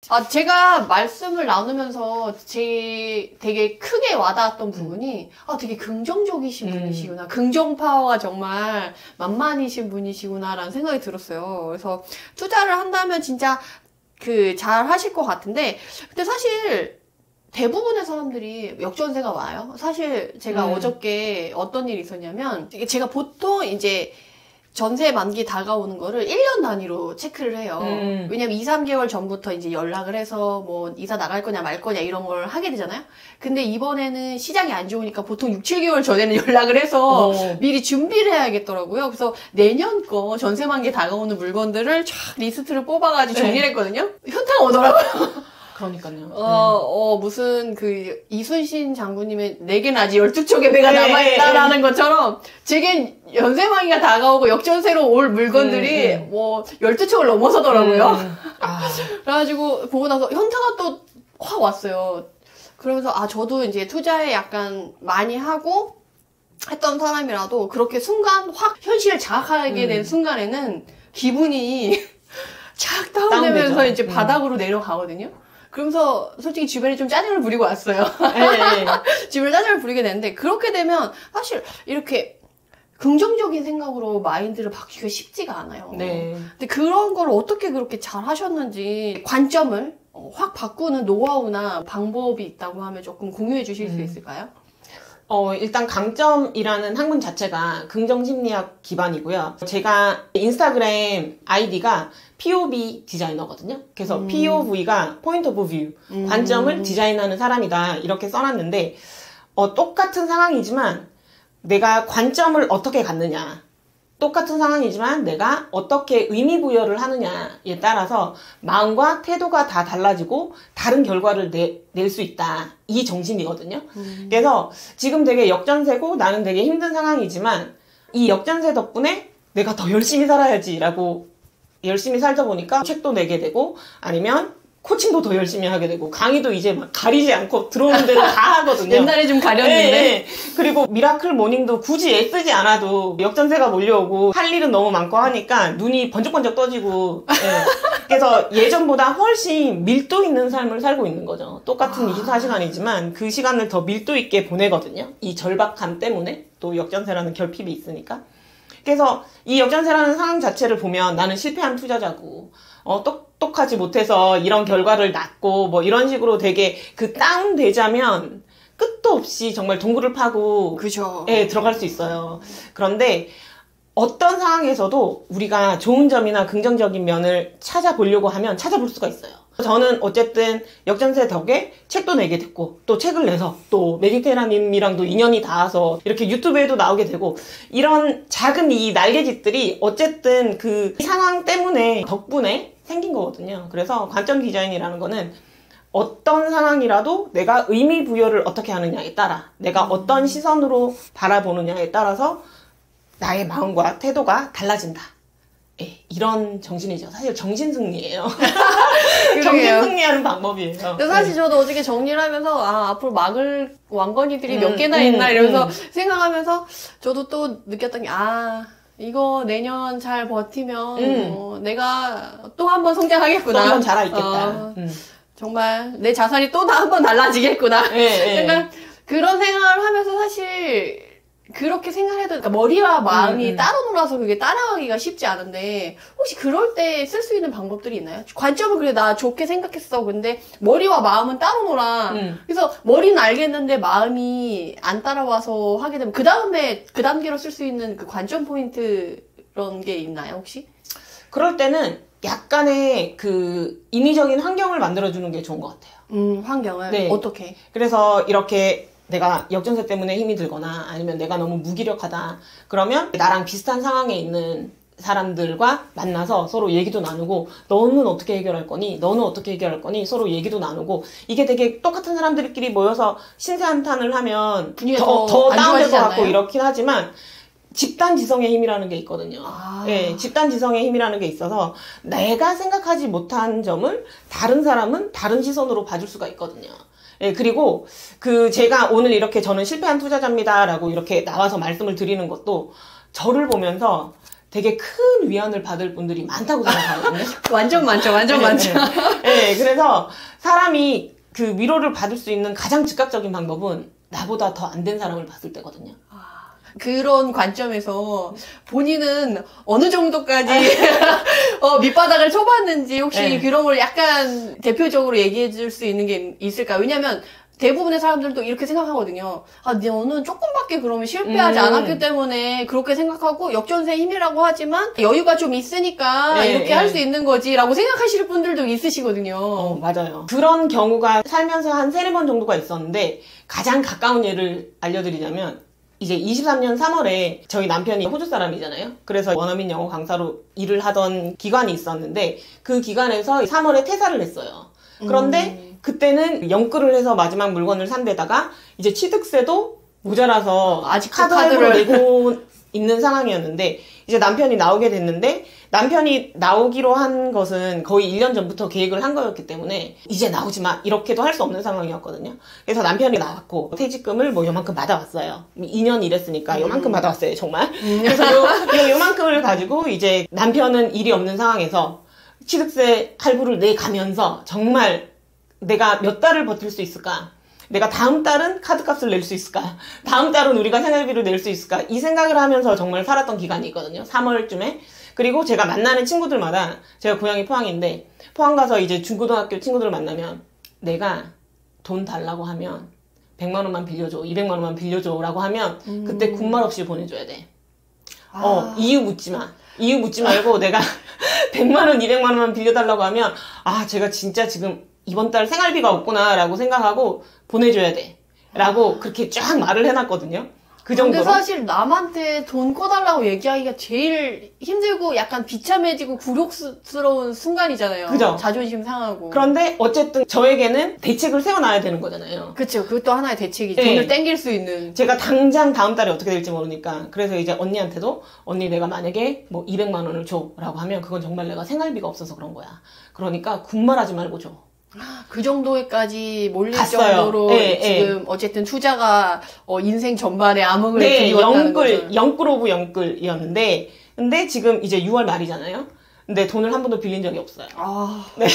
제가 말씀을 나누면서 되게 크게 와닿았던 부분이, 되게 긍정적이신 분이시구나. 긍정 파워가 정말 만만이신 분이시구나라는 생각이 들었어요. 그래서 투자를 한다면 진짜 잘 하실 것 같은데, 근데 사실 대부분의 사람들이 역전세가 와요. 사실 제가 어저께 어떤 일이 있었냐면, 제가 보통 이제 전세 만기 다가오는 거를 1년 단위로 체크를 해요. 왜냐면 2, 3개월 전부터 이제 연락을 해서 뭐 이사 나갈 거냐 말 거냐 이런 걸 하게 되잖아요. 근데 이번에는 시장이 안 좋으니까 보통 6, 7개월 전에는 연락을 해서 미리 준비를 해야겠더라고요. 그래서 내년 거 전세 만기 다가오는 물건들을 쫙 리스트를 뽑아가지고 정리를 했거든요. 현타가 오더라고요. 그러니까요. 무슨 이순신 장군님의 내겐 아직 12척의 배가 남아있다라는 것처럼, 제겐 연세만기가 다가오고 역전세로 올 물건들이 뭐 12척을 넘어서더라고요. 그래가지고 보고 나서 현타가 또 확 왔어요. 그러면서 저도 이제 투자에 약간 많이 하고 했던 사람이라도 그렇게 순간 확 현실을 자각하게 된 순간에는 기분이 착 다운되면서 이제 바닥으로 내려가거든요. 그러면서 솔직히 주변에 좀 짜증을 부리고 왔어요. 주변에 짜증을 부리게 되는데, 그렇게 되면 사실 이렇게 긍정적인 생각으로 마인드를 바뀌기가 쉽지가 않아요. 근데 그런 걸 어떻게 그렇게 잘 하셨는지, 관점을 확 바꾸는 노하우나 방법이 있다고 하면 조금 공유해 주실 수 있을까요? 일단 강점이라는 학문 자체가 긍정심리학 기반이고요. 제가 인스타그램 아이디가 POV 디자이너거든요. 그래서 POV가 Point of View, 관점을 디자인하는 사람이다, 이렇게 써놨는데, 똑같은 상황이지만 내가 관점을 어떻게 갖느냐, 똑같은 상황이지만 내가 어떻게 의미 부여를 하느냐에 따라서 마음과 태도가 다 달라지고 다른 결과를 낼 수 있다, 이 정신이거든요. 그래서 지금 되게 역전세고 나는 되게 힘든 상황이지만 이 역전세 덕분에 내가 더 열심히 살아야지라고 열심히 살다 보니까 책도 내게 되고, 아니면 코칭도 더 열심히 하게 되고, 강의도 이제 막 가리지 않고 들어오는 대로 다 하거든요. 옛날에 좀 가렸는데. 그리고 미라클 모닝도 굳이 애쓰지 않아도 역전세가 몰려오고 할 일은 너무 많고 하니까 눈이 번쩍번쩍 떠지고, 그래서 예전보다 훨씬 밀도 있는 삶을 살고 있는 거죠. 똑같은 24시간이지만 그 시간을 더 밀도 있게 보내거든요. 이 절박함 때문에, 또 역전세라는 결핍이 있으니까. 그래서 이 역전세라는 상황 자체를 보면 나는 실패한 투자자고, 똑똑하지 못해서 이런 결과를 낳고, 뭐 이런 식으로 되게 다운되자면 끝도 없이 정말 동굴을 파고 들어갈 수 있어요. 그런데 어떤 상황에서도 우리가 좋은 점이나 긍정적인 면을 찾아보려고 하면 찾아볼 수가 있어요. 저는 어쨌든 역전세 덕에 책도 내게 됐고, 또 책을 내서 또 메디테라님이랑도 인연이 닿아서 이렇게 유튜브에도 나오게 되고, 이런 작은 이 날개짓들이 어쨌든 그 상황 때문에, 덕분에 생긴 거거든요. 그래서 관점 디자인이라는 거는 어떤 상황이라도 내가 의미 부여를 어떻게 하느냐에 따라, 내가 어떤 시선으로 바라보느냐에 따라서 나의 마음과 태도가 달라진다. 이런 정신이죠. 사실 정신승리예요. 정신승리하는 방법이에요. 근데 사실 저도 어저께 정리를 하면서 앞으로 막을 왕건이들이 몇 개나 있나 이러면서 생각하면서 저도 또 느꼈던 게, 이거 내년 잘 버티면 내가 또 한 번 성장하겠구나. 또 한 번 자라있겠다. 정말 내 자산이 또 한 번 달라지겠구나. 그러니까 그런 생각을 하면서 사실 그렇게 생각해도, 그러니까 머리와 마음이 따로 놀아서 그게 따라가기가 쉽지 않은데, 혹시 그럴 때 쓸 수 있는 방법들이 있나요? 관점은 그래, 나 좋게 생각했어. 근데 머리와 마음은 따로 놀아. 그래서 머리는 알겠는데 마음이 안 따라와서 하게 되면 그 다음에 그 단계로 쓸 수 있는 그 관점 포인트 그런 게 있나요, 혹시? 그럴 때는 약간의 인위적인 환경을 만들어주는 게 좋은 것 같아요. 환경을? 네. 어떻게? 그래서 이렇게 내가 역전세 때문에 힘이 들거나, 아니면 내가 너무 무기력하다, 그러면 나랑 비슷한 상황에 있는 사람들과 만나서 서로 얘기도 나누고, 너는 어떻게 해결할 거니? 너는 어떻게 해결할 거니? 서로 얘기도 나누고, 이게 되게 똑같은 사람들끼리 모여서 신세한탄을 하면 더 다운될 것 같고 이렇긴 하지만, 집단지성의 힘이라는 게 있거든요. 집단지성의 힘이라는 게 있어서 내가 생각하지 못한 점을 다른 사람은 다른 시선으로 봐줄 수가 있거든요. 그리고 제가 오늘 이렇게 저는 실패한 투자자입니다라고 이렇게 나와서 말씀을 드리는 것도, 저를 보면서 되게 큰 위안을 받을 분들이 많다고 생각하거든요. 완전 많죠. 완전 많죠. 네, 그래서 사람이 그 위로를 받을 수 있는 가장 즉각적인 방법은 나보다 더 안 된 사람을 봤을 때거든요. 그런 관점에서 본인은 어느 정도까지 밑바닥을 쳐봤는지 혹시 네. 그런 걸 약간 대표적으로 얘기해 줄 수 있는 게 있을까요? 왜냐면 대부분의 사람들도 이렇게 생각하거든요. 아, 너는 조금밖에 그러면 실패하지 않았기 때문에 그렇게 생각하고 역전세 힘이라고 하지만 여유가 좀 있으니까 네, 이렇게 네. 할 수 있는 거지라고 생각하시는 분들도 있으시거든요. 맞아요. 그런 경우가 살면서 한 3-4번 정도가 있었는데 가장 가까운 예를 알려드리자면 이제 23년 3월에 저희 남편이 호주 사람이잖아요. 그래서 원어민 영어 강사로 일을 하던 기간이 있었는데 그 기간에서 3월에 퇴사를 했어요. 그런데 그때는 영끌을 해서 마지막 물건을 산 데다가 이제 취득세도 모자라서 아직 카드를 내고 있는 상황이었는데 이제 남편이 나오게 됐는데 남편이 나오기로 한 것은 거의 1년 전부터 계획을 한 거였기 때문에 이제 나오지 마 이렇게도 할 수 없는 상황이었거든요. 그래서 남편이 나왔고 퇴직금을 뭐 요만큼 받아왔어요. 2년 일했으니까 요만큼 받아왔어요 정말. 그래서 요만큼을 가지고 이제 남편은 일이 없는 상황에서 취득세 할부를 내가면서 정말 내가 몇 달을 버틸 수 있을까? 내가 다음 달은 카드값을 낼 수 있을까? 다음 달은 우리가 생활비를 낼 수 있을까? 이 생각을 하면서 정말 살았던 기간이 있거든요. 3월쯤에. 그리고 제가 만나는 친구들마다 제가 고향이 포항인데 포항 가서 이제 중고등학교 친구들을 만나면 내가 돈 달라고 하면 100만 원만 빌려줘, 200만 원만 빌려줘 라고 하면 그때 군말 없이 보내줘야 돼. 이유 묻지 마. 이유 묻지 말고 내가 100만 원, 200만 원만 빌려달라고 하면 제가 진짜 지금 이번 달 생활비가 없구나 라고 생각하고 보내줘야 돼 라고 그렇게 쫙 말을 해놨거든요. 그 정도로. 근데 사실 남한테 돈 꺼달라고 얘기하기가 제일 힘들고 약간 비참해지고 굴욕스러운 순간이잖아요. 그죠? 자존심 상하고. 그런데 어쨌든 저에게는 대책을 세워놔야 되는 거잖아요. 그쵸. 그것도 하나의 대책이죠. 네. 돈을 땡길 수 있는. 제가 당장 다음 달에 어떻게 될지 모르니까 그래서 이제 언니한테도 언니 내가 만약에 뭐 200만 원을 줘 라고 하면 그건 정말 내가 생활비가 없어서 그런 거야. 그러니까 군말하지 말고 줘. 그 정도에까지 몰릴 갔어요. 정도로 네, 지금 어쨌든 투자가 인생 전반에 암흑을 네, 드리웠다는 거죠. 영끌 오브 영끌이었는데 근데 지금 이제 6월 말이잖아요. 근데 돈을 한 번도 빌린 적이 없어요. 네.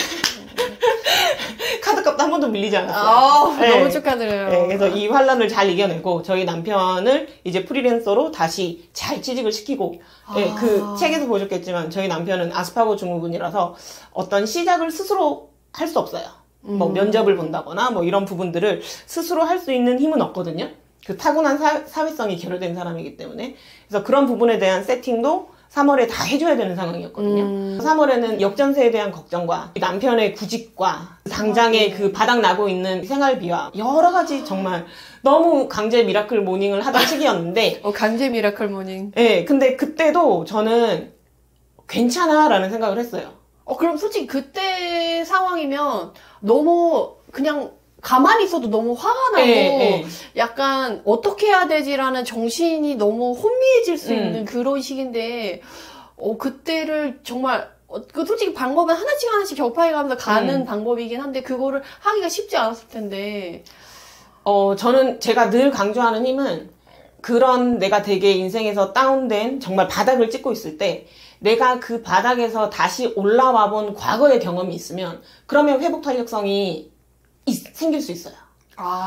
카드값도 한 번도 밀리지 않았어요. 네. 너무 축하드려요. 네, 그래서 이 환란을 잘 이겨내고 저희 남편을 이제 프리랜서로 다시 잘 취직을 시키고 네, 그 책에서 보셨겠지만 저희 남편은 아스파거 증후군이라서 어떤 시작을 스스로 할 수 없어요. 뭐 면접을 본다거나 뭐 이런 부분들을 스스로 할 수 있는 힘은 없거든요. 그 타고난 사회성이 결여된 사람이기 때문에 그래서 그런 부분에 대한 세팅도 3월에 다 해줘야 되는 상황이었거든요. 3월에는 역전세에 대한 걱정과 남편의 구직과 당장의 그 바닥나고 있는 생활비와 여러 가지 정말 너무 강제 미라클 모닝을 하던 시기였는데 강제 미라클 모닝. 네, 근데 그때도 저는 괜찮아 라는 생각을 했어요. 그럼 솔직히 그때 상황이면 너무 그냥 가만히 있어도 너무 화가 나고 약간 어떻게 해야 되지라는 정신이 너무 혼미해질 수 있는 그런 시기인데 그때를 정말 그 솔직히 방법은 하나씩 격파해가면서 가는 방법이긴 한데 그거를 하기가 쉽지 않았을 텐데 저는 제가 늘 강조하는 힘은 그런 내가 되게 인생에서 다운된 정말 바닥을 찍고 있을 때 내가 그 바닥에서 다시 올라와 본 과거의 경험이 있으면 그러면 회복 탄력성이 생길 수 있어요.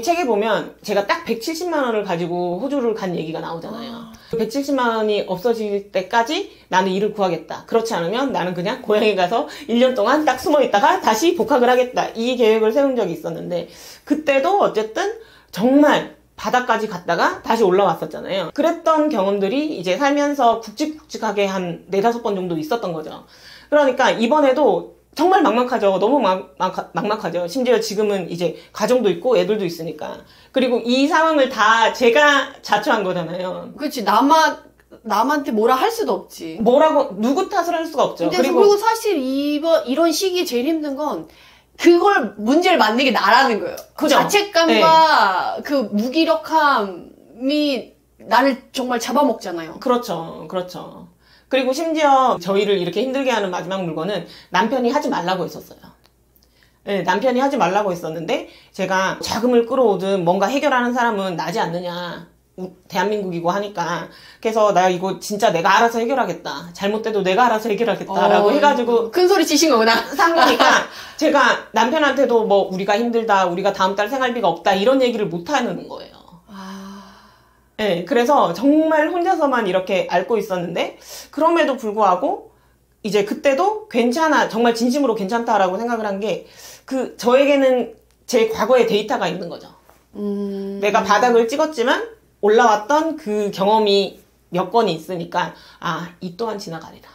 책에 보면 제가 딱 170만 원을 가지고 호주를 간 얘기가 나오잖아요. 170만 원이 없어질 때까지 나는 일을 구하겠다. 그렇지 않으면 나는 그냥 고향에 가서 1년 동안 딱 숨어 있다가 다시 복학을 하겠다. 이 계획을 세운 적이 있었는데 그때도 어쨌든 정말 바닥까지 갔다가 다시 올라왔었잖아요. 그랬던 경험들이 이제 살면서 굵직굵직하게 한 4-5번 정도 있었던 거죠. 그러니까 이번에도 정말 막막하죠. 너무 막막하죠. 심지어 지금은 이제 가정도 있고 애들도 있으니까. 그리고 이 상황을 다 제가 자초한 거잖아요. 그렇지. 남한테 뭐라 할 수도 없지. 뭐라고 누구 탓을 할 수가 없죠. 그리고 사실 이런 시기에 제일 힘든 건 그걸 문제를 만든 게 나라는 거예요. 그 자책감과 그 무기력함이 나를 정말 잡아먹잖아요. 그렇죠. 그리고 심지어 저희를 이렇게 힘들게 하는 마지막 물건은 남편이 하지 말라고 했었어요. 네, 남편이 하지 말라고 했었는데 제가 자금을 끌어오든 뭔가 해결하는 사람은 나지 않느냐. 대한민국이고 하니까 그래서 나 이거 진짜 내가 알아서 해결하겠다. 잘못돼도 내가 알아서 해결하겠다라고 해가지고 큰 소리 치신 거구나. 산 거니까 제가 남편한테도 뭐 우리가 힘들다, 우리가 다음 달 생활비가 없다 이런 얘기를 못 하는 거예요. 네, 그래서 정말 혼자서만 이렇게 앓고 있었는데 그럼에도 불구하고 이제 그때도 괜찮아, 정말 진심으로 괜찮다라고 생각을 한 게 저에게는 제 과거의 데이터가 있는 거죠. 내가 바닥을 찍었지만 올라왔던 그 경험이 몇 건이 있으니까 이 또한 지나가리라.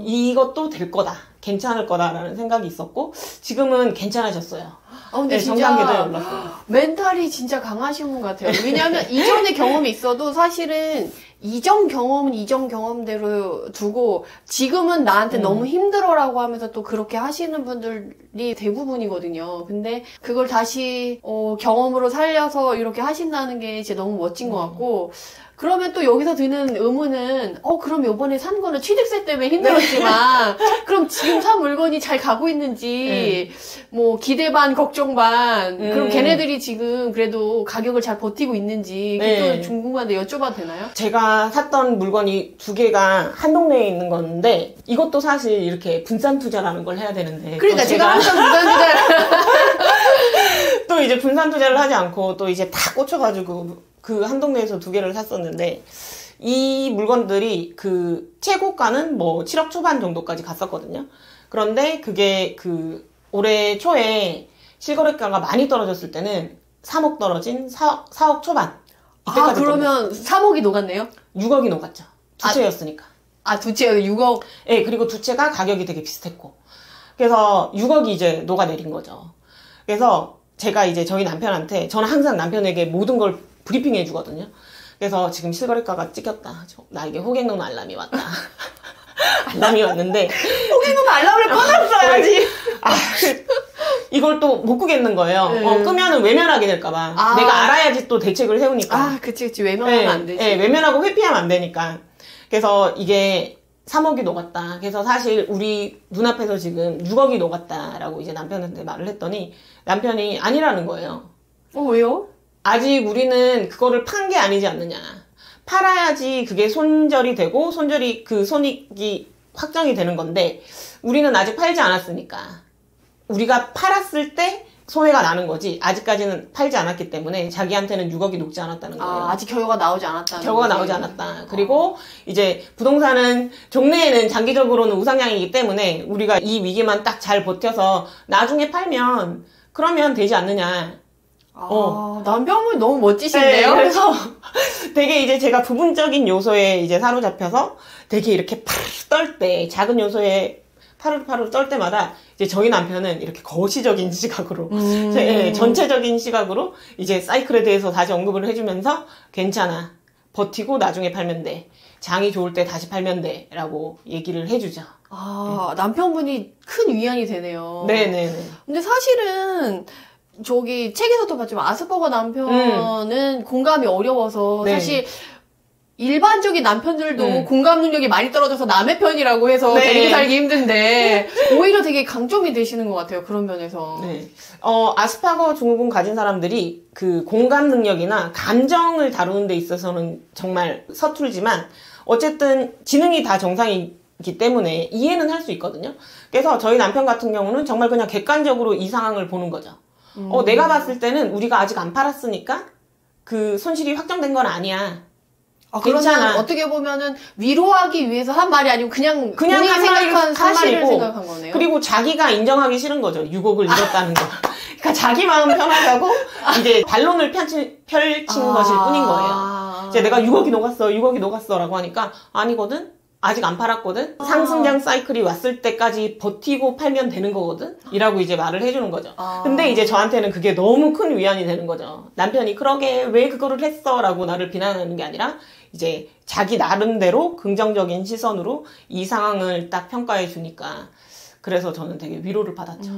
이것도 될 거다. 괜찮을 거다라는 생각이 있었고 지금은 괜찮아졌어요. 근데 네, 진짜 정상궤도에 올랐어요. 멘탈이 진짜 강하신 것 같아요. 왜냐하면 이전의 경험이 있어도 사실은 이전 경험은 이전 경험대로 두고 지금은 나한테 너무 힘들어라고 하면서 또 그렇게 하시는 분들이 대부분이거든요. 근데 그걸 다시 경험으로 살려서 이렇게 하신다는 게 진짜 너무 멋진 것 같고 그러면 또 여기서 드는 의문은 그럼 요번에 산 거는 취득세 때문에 힘들었지만 그럼 지금 산 물건이 잘 가고 있는지 뭐 기대 반 걱정 반 그럼 걔네들이 지금 그래도 가격을 잘 버티고 있는지 그것도 궁금한데 여쭤봐도 되나요? 제가 샀던 물건이 2개가 한 동네에 있는 건데 이것도 사실 이렇게 분산 투자라는 걸 해야 되는데 그러니까 제가 항상 분산 투자를 또 이제 분산 투자를 하지 않고 또 이제 다 꽂혀가지고 그 한 동네에서 2개를 샀었는데 이 물건들이 최고가는 뭐 7억 초반 정도까지 갔었거든요. 그런데 그게 올해 초에 실거래가가 많이 떨어졌을 때는 3억 떨어진 4억 초반. 이때까지 그러면 3억이 녹았네요? 6억이 녹았죠. 두 채였으니까. 두 채 6억? 네, 그리고 두 채가 가격이 되게 비슷했고. 그래서 6억이 이제 녹아내린 거죠. 그래서 제가 이제 저희 남편한테, 저는 항상 남편에게 모든 걸 브리핑 해주거든요. 그래서 지금 실거래가가 찍혔다. 나에게 호갱노노 알람이 왔다. 알람이 왔는데 호갱노노 알람을 꺼놨어야지. 이걸 또 못 끄겠는 거예요. 끄면은 외면하게 될까봐. 내가 알아야지 또 대책을 세우니까. 그치. 외면하면 안 되지. 네, 외면하고 회피하면 안 되니까. 그래서 이게 3억이 녹았다. 그래서 사실 우리 눈앞에서 지금 6억이 녹았다라고 이제 남편한테 말을 했더니 남편이 아니라는 거예요. 왜요? 아직 우리는 그거를 판 게 아니지 않느냐. 팔아야지 그게 손절이 되고 손익이 확정이 되는 건데 우리는 아직 팔지 않았으니까 우리가 팔았을 때 손해가 나는 거지 아직까지는 팔지 않았기 때문에 자기한테는 6억이 녹지 않았다는 거예요. 아직 결과가 나오지 않았다는 결과가 나오지 않았다. 그리고 이제 부동산은 종래에는 장기적으로는 우상향이기 때문에 우리가 이 위기만 딱 잘 버텨서 나중에 팔면 그러면 되지 않느냐. 남편분이 너무 멋지신데요? 네, 그래서 되게 이제 제가 부분적인 요소에 이제 사로잡혀서 되게 이렇게 파르르 떨 때, 작은 요소에 파르르 떨 때마다 이제 저희 남편은 이렇게 거시적인 시각으로, 전체적인 시각으로 이제 사이클에 대해서 다시 언급을 해주면서 괜찮아. 버티고 나중에 팔면 돼. 장이 좋을 때 다시 팔면 돼. 라고 얘기를 해주죠. 남편분이 큰 위안이 되네요. 네네네. 근데 사실은 책에서도 봤지만 아스퍼거 남편은 공감이 어려워서 사실 일반적인 남편들도 공감 능력이 많이 떨어져서 남의 편이라고 해서 데리고 살기 힘든데 오히려 되게 강점이 되시는 것 같아요. 그런 면에서. 네. 아스퍼거 증후군 가진 사람들이 공감 능력이나 감정을 다루는 데 있어서는 정말 서툴지만 어쨌든 지능이 다 정상이기 때문에 이해는 할 수 있거든요. 그래서 저희 남편 같은 경우는 정말 그냥 객관적으로 이 상황을 보는 거죠. 내가 봤을 때는 우리가 아직 안 팔았으니까 손실이 확정된 건 아니야. 괜찮아. 그러면 어떻게 보면은 위로하기 위해서 한 말이 아니고 그냥 본인이 생각한 사실을 생각한 거네요. 그리고 자기가 인정하기 싫은 거죠. 6억을 잃었다는 거. 그러니까 자기 마음 편하다고 이제 반론을 펼친 것일 뿐인 거예요. 이제 내가 6억이 녹았어라고 하니까 아니거든. 아직 안 팔았거든? 상승장 사이클이 왔을 때까지 버티고 팔면 되는 거거든? 이라고 이제 말을 해주는 거죠. 근데 이제 저한테는 그게 너무 큰 위안이 되는 거죠. 남편이 그러게 왜 그거를 했어? 라고 나를 비난하는 게 아니라 이제 자기 나름대로 긍정적인 시선으로 이 상황을 딱 평가해 주니까 그래서 저는 되게 위로를 받았죠.